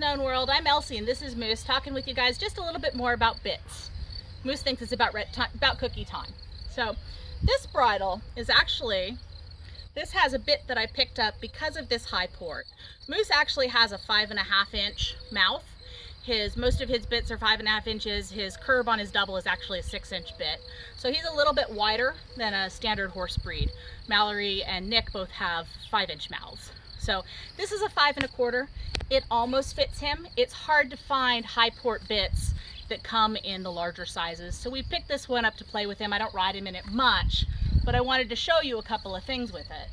known world. I'm Elsie and this is Moose talking with you guys just a little bit more about bits. Moose thinks it's about cookie time. So this bridle is actually, this has a bit that I picked up because of this high port. Moose actually has a 5.5 inch mouth. Most of his bits are 5.5 inches. His curb on his double is actually a 6-inch bit. So he's a little bit wider than a standard horse breed. Mallory and Nick both have 5-inch mouths. So this is a 5.25. It almost fits him. It's hard to find high port bits that come in the larger sizes. So we picked this one up to play with him. I don't ride him in it much, but I wanted to show you a couple of things with it.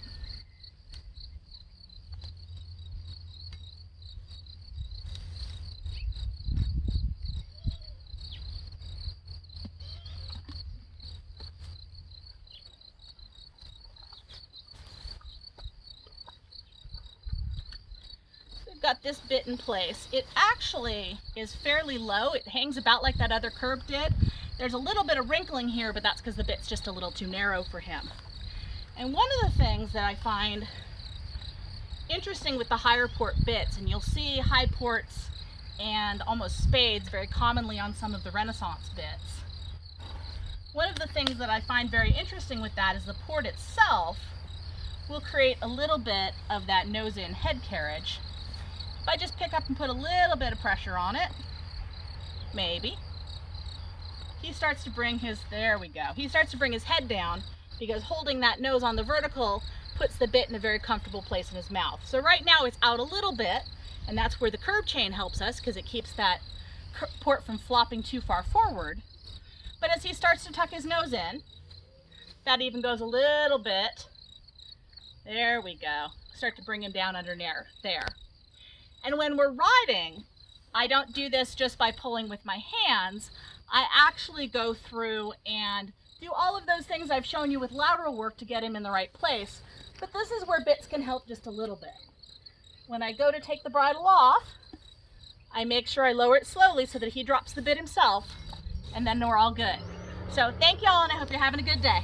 Got this bit in place. It actually is fairly low. It hangs about like that other curb did. There's a little bit of wrinkling here, but that's because the bit's just a little too narrow for him. And one of the things that I find interesting with the higher port bits, and you'll see high ports and almost spades very commonly on some of the Renaissance bits. One of the things that I find very interesting with that is the port itself will create a little bit of that nose-in head carriage. If I just pick up and put a little bit of pressure on it, maybe, he starts to bring his, there we go, he starts to bring his head down because holding that nose on the vertical puts the bit in a very comfortable place in his mouth. So right now it's out a little bit, and that's where the curb chain helps us because it keeps that port from flopping too far forward. But as he starts to tuck his nose in, that even goes a little bit, there we go, start to bring him down under there. And when we're riding, I don't do this just by pulling with my hands. I actually go through and do all of those things I've shown you with lateral work to get him in the right place. But this is where bits can help just a little bit. When I go to take the bridle off, I make sure I lower it slowly so that he drops the bit himself, and then we're all good. So thank y'all, and I hope you're having a good day.